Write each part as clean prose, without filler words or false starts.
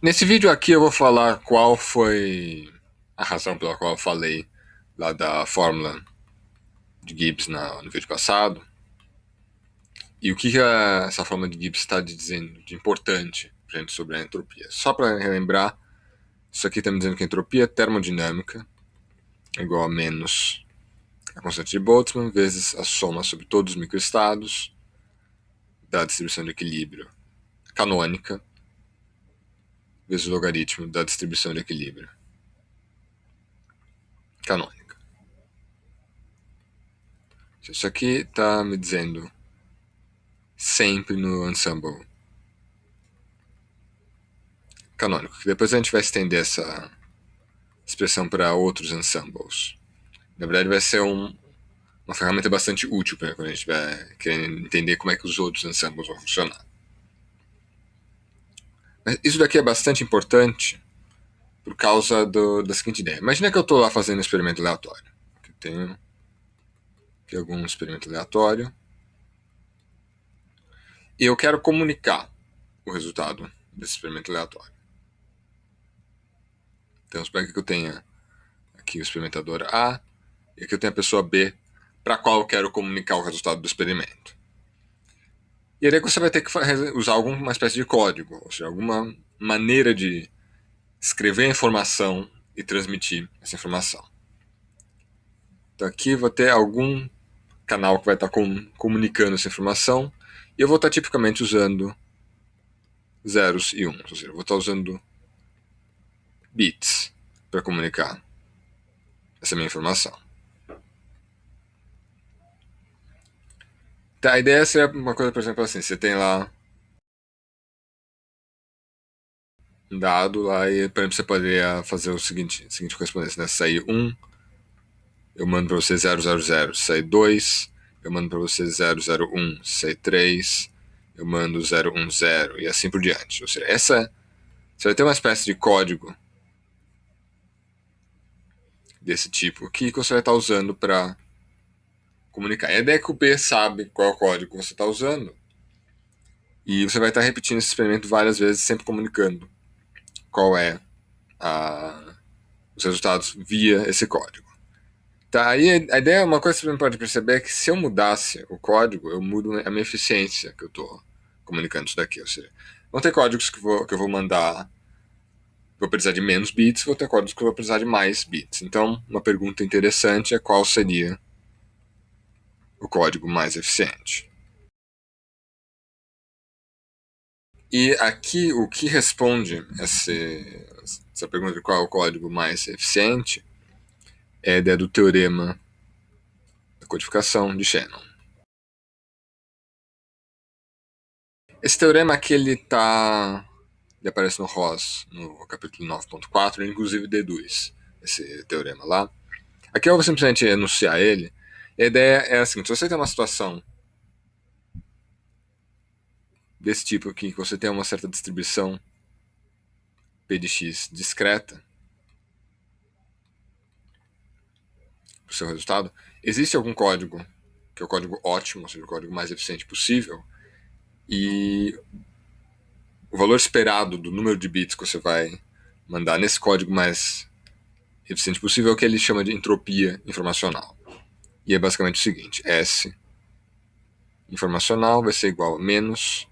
Nesse vídeo aqui eu vou falar qual foi a razão pela qual eu falei lá da fórmula de Gibbs no vídeo passado e o que essa fórmula de Gibbs está dizendo de importante pra gente sobre a entropia. Só para relembrar, isso aqui está me dizendo que a entropia termodinâmica é igual a menos a constante de Boltzmann vezes a soma sobre todos os microestados da distribuição de equilíbrio canônica vezes o logaritmo da distribuição de equilíbrio canônica. Isso aqui está me dizendo sempre no ensemble canônico, que depois a gente vai estender essa expressão para outros ensembles. Na verdade vai ser uma ferramenta bastante útil para quando a gente vai querer entender como é que os outros ensembles vão funcionar. Mas isso daqui é bastante importante por causa da seguinte ideia. Imagina que eu estou lá fazendo um experimento aleatório. Aqui tenho aqui algum experimento aleatório. E eu quero comunicar o resultado desse experimento aleatório. Então, espero que eu tenha aqui o experimentador A e aqui eu tenho a pessoa B para a qual eu quero comunicar o resultado do experimento. E aí você vai ter que usar alguma espécie de código, ou seja, alguma maneira de escrever a informação e transmitir essa informação. Então aqui eu vou ter algum canal que vai estar comunicando essa informação e eu vou estar tipicamente usando zeros e uns, ou seja, eu vou estar usando bits para comunicar essa minha informação. Então, a ideia seria uma coisa, por exemplo, assim, você tem lá um dado lá e, por exemplo, você poderia fazer o seguinte correspondência, né? Sair 1, eu mando para você 000, sair 2, eu mando para você 001, sair 3, eu mando 010 e assim por diante. Ou seja, você vai ter uma espécie de código desse tipo que você vai estar usando para comunicar. E a ideia é que o B sabe qual é o código que você está usando e você vai estar repetindo esse experimento várias vezes, sempre comunicando qual é os resultados via esse código. Tá, aí a ideia, uma coisa que você pode perceber é que se eu mudasse o código, eu mudo a minha eficiência que eu estou comunicando isso daqui. Ou seja, vão ter códigos que eu vou mandar, vou precisar de menos bits, vou ter códigos que eu vou precisar de mais bits. Então, uma pergunta interessante é qual seria o código mais eficiente. E aqui o que responde essa pergunta de qual é o código mais eficiente é a ideia do teorema da codificação de Shannon. Esse teorema aqui ele aparece no ROS, no capítulo 9.4, ele inclusive deduz esse teorema lá. Aqui eu vou simplesmente enunciar ele. E a ideia é assim, se você tem uma situação desse tipo aqui, que você tem uma certa distribuição P de x discreta para o seu resultado, existe algum código, que é o código ótimo, ou seja, o código mais eficiente possível, e o valor esperado do número de bits que você vai mandar nesse código mais eficiente possível é o que ele chama de entropia informacional. E é basicamente o seguinte, S informacional vai ser igual a menos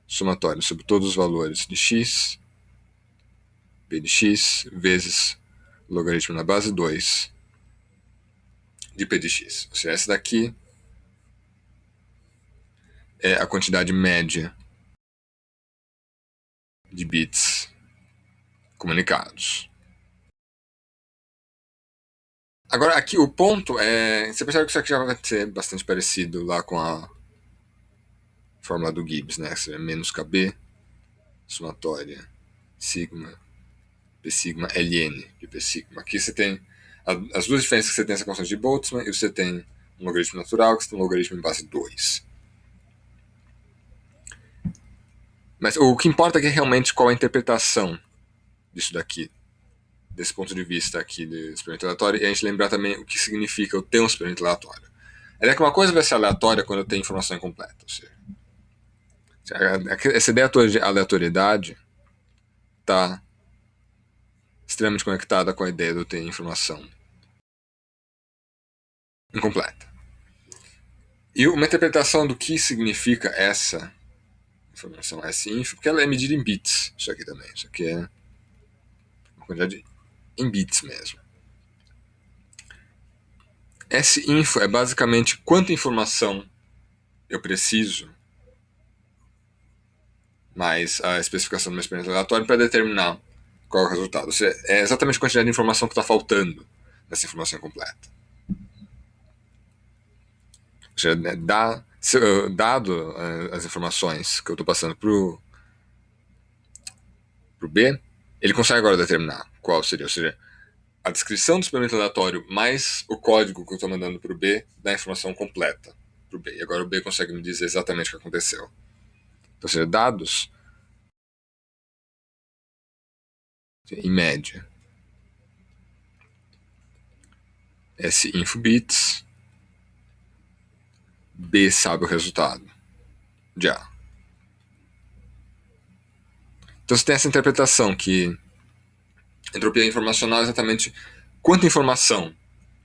somatório sobre todos os valores de x, p de x, vezes logaritmo na base 2 de p de x. Ou seja, essa daqui é a quantidade média de bits comunicados. Agora, aqui o ponto é... Você percebe que isso aqui já vai ser bastante parecido lá com a fórmula do Gibbs, né? Seria menos KB, somatória, sigma, P sigma, Ln de P sigma. Aqui você tem as duas diferenças que você tem essa constante de Boltzmann e você tem um logaritmo natural, que você tem um logaritmo em base 2. Mas o que importa aqui é realmente qual a interpretação disso daqui, desse ponto de vista aqui do experimento aleatório, e a gente lembrar também o que significa eu ter um experimento aleatório. A ideia é que uma coisa vai ser aleatória quando eu tenho informação incompleta. Ou seja, essa ideia toda de aleatoriedade está extremamente conectada com a ideia de eu ter informação incompleta. E uma interpretação do que significa essa informação S-info, porque ela é medida em bits, isso aqui também. Isso aqui é uma quantidade em bits mesmo. S-info é basicamente quanta informação eu preciso, mais a especificação do meu experimento aleatório, para determinar qual é o resultado. Ou seja, é exatamente a quantidade de informação que está faltando nessa informação completa. Ou seja, dado as informações que eu estou passando para o B, ele consegue agora determinar qual seria. Ou seja, a descrição do experimento aleatório mais o código que eu estou mandando para o B dá a informação completa para o B. E agora o B consegue me dizer exatamente o que aconteceu. Então, ou seja, dados em média S-info bits, B sabe o resultado de A. Então você tem essa interpretação que entropia informacional é exatamente quanta informação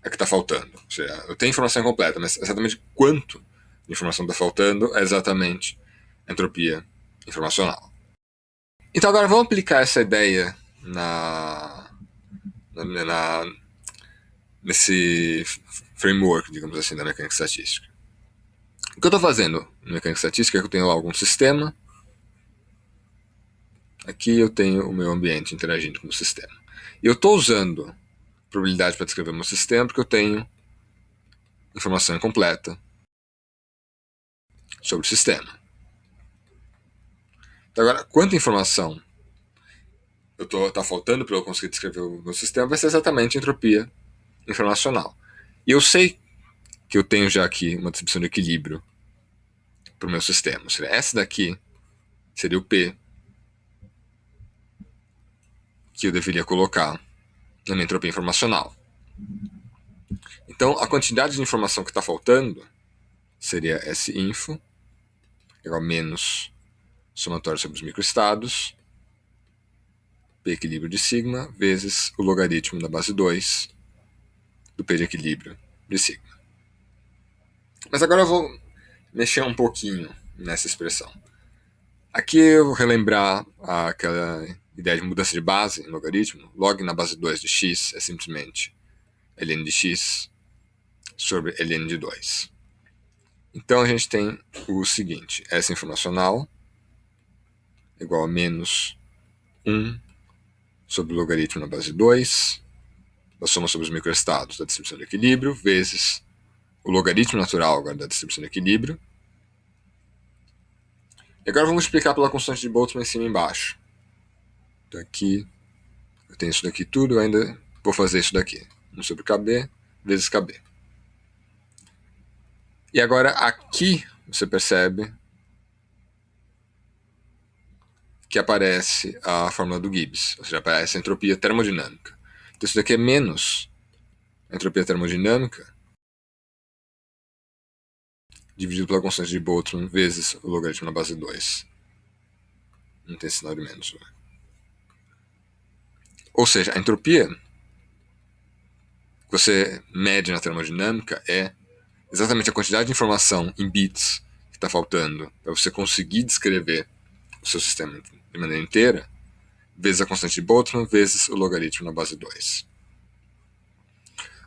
é que está faltando. Ou seja, eu tenho informação incompleta, mas exatamente quanto de informação está faltando é exatamente a entropia informacional. Então agora vamos aplicar essa ideia nesse framework, digamos assim, da mecânica estatística. O que eu estou fazendo na mecânica estatística é que eu tenho lá algum sistema. Aqui eu tenho o meu ambiente interagindo com o sistema. E eu estou usando probabilidade para descrever o meu sistema porque eu tenho informação incompleta sobre o sistema. Então agora, quanta informação está faltando para eu conseguir descrever o meu sistema vai ser exatamente a entropia informacional. E eu sei que eu tenho já aqui uma distribuição de equilíbrio para o meu sistema. Ou seja, essa daqui seria o P que eu deveria colocar na minha entropia informacional. Então, a quantidade de informação que está faltando seria S-info, igual a menos somatório sobre os microestados, P equilíbrio de sigma, vezes o logaritmo da base 2 do P de equilíbrio de sigma. Mas agora eu vou mexer um pouquinho nessa expressão. Aqui eu vou relembrar aquela ideia de mudança de base em logaritmo. Log na base 2 de x é simplesmente ln de x sobre ln de 2. Então a gente tem o seguinte, essa informacional igual a menos 1 sobre o logaritmo na base 2, da soma sobre os microestados da distribuição de equilíbrio, vezes o logaritmo natural agora da distribuição de equilíbrio. E agora vamos explicar pela constante de Boltzmann em cima e embaixo. Então aqui eu tenho isso daqui tudo, eu ainda vou fazer isso daqui. 1 sobre KB vezes KB. E agora aqui você percebe que aparece a fórmula do Gibbs, ou seja, aparece a entropia termodinâmica. Então isso daqui é menos a entropia termodinâmica dividido pela constante de Boltzmann vezes o logaritmo na base 2. Não tem sinal de menos. Ou seja, a entropia que você mede na termodinâmica é exatamente a quantidade de informação em bits que está faltando para você conseguir descrever o seu sistema de maneira inteira, vezes a constante de Boltzmann, vezes o logaritmo na base 2.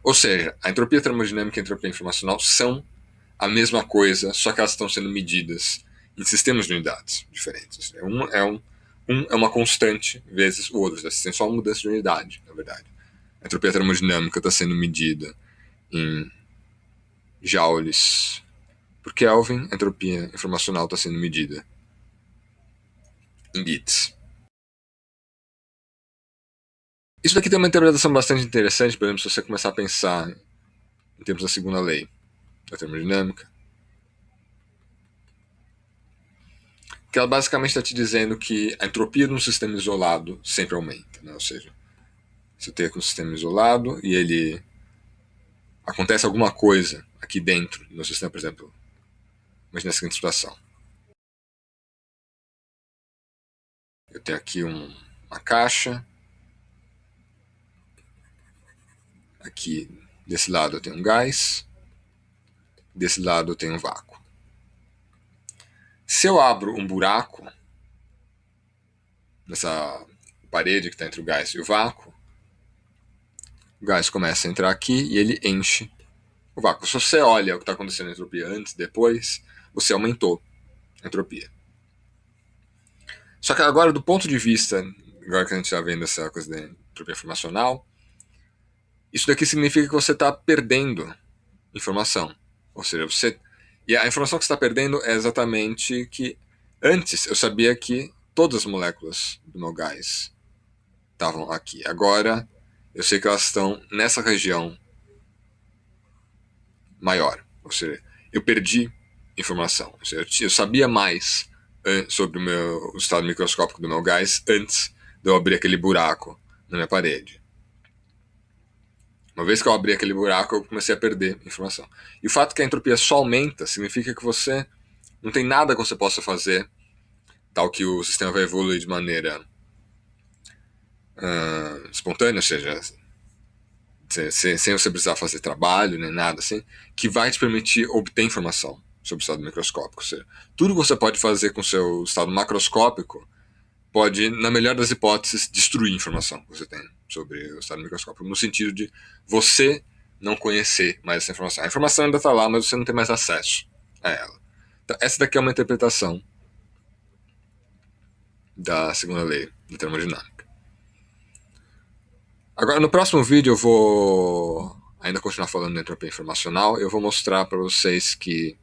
Ou seja, a entropia termodinâmica e a entropia informacional são a mesma coisa, só que elas estão sendo medidas em sistemas de unidades diferentes. Um é uma constante vezes o outro. Você tem só uma mudança de unidade, na verdade. A entropia termodinâmica está sendo medida em joules por Kelvin, a entropia informacional está sendo medida em bits. Isso daqui tem uma interpretação bastante interessante, por exemplo, se você começar a pensar em termos da segunda lei da termodinâmica, que ela basicamente está te dizendo que a entropia de um sistema isolado sempre aumenta, né? Ou seja, você tem aqui um sistema isolado e ele acontece alguma coisa aqui dentro do sistema, por exemplo, imagina a seguinte situação. Eu tenho aqui um uma caixa. Aqui, desse lado eu tenho um gás. Desse lado eu tenho um vácuo. Se eu abro um buraco nessa parede que está entre o gás e o vácuo começa a entrar aqui e ele enche o vácuo. Se você olha o que está acontecendo na entropia antes e depois, você aumentou a entropia. Só que agora, do ponto de vista, agora que a gente está vendo essa coisa da entropia informacional, isso daqui significa que você está perdendo informação. Ou seja, e a informação que você está perdendo é exatamente que antes eu sabia que todas as moléculas do meu gás estavam aqui. Agora eu sei que elas estão nessa região maior. Ou seja, eu perdi informação. Ou seja, eu sabia mais sobre o estado microscópico do meu gás antes de eu abrir aquele buraco na minha parede. Uma vez que eu abri aquele buraco, eu comecei a perder informação. E o fato que a entropia só aumenta significa que você não tem nada que você possa fazer, tal que o sistema vai evoluir de maneira espontânea, ou seja, sem você precisar fazer trabalho nem nada assim, que vai te permitir obter informação sobre o estado microscópico. Ou seja, tudo que você pode fazer com o seu estado macroscópico pode, na melhor das hipóteses, destruir a informação que você tem sobre o estado microscópico, no sentido de você não conhecer mais essa informação. A informação ainda está lá, mas você não tem mais acesso a ela. Então, essa daqui é uma interpretação da segunda lei da termodinâmica. Agora, no próximo vídeo eu vou ainda continuar falando da entropia informacional. Eu vou mostrar para vocês que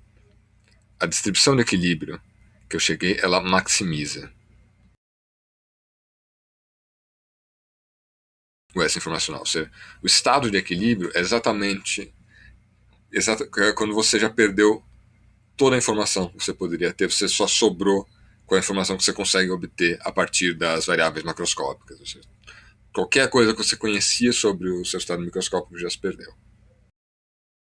a distribuição de equilíbrio que eu cheguei, ela maximiza o S informacional. Ou seja, o estado de equilíbrio é exatamente quando você já perdeu toda a informação que você poderia ter, você só sobrou com a informação que você consegue obter a partir das variáveis macroscópicas. Ou seja, qualquer coisa que você conhecia sobre o seu estado microscópico já se perdeu.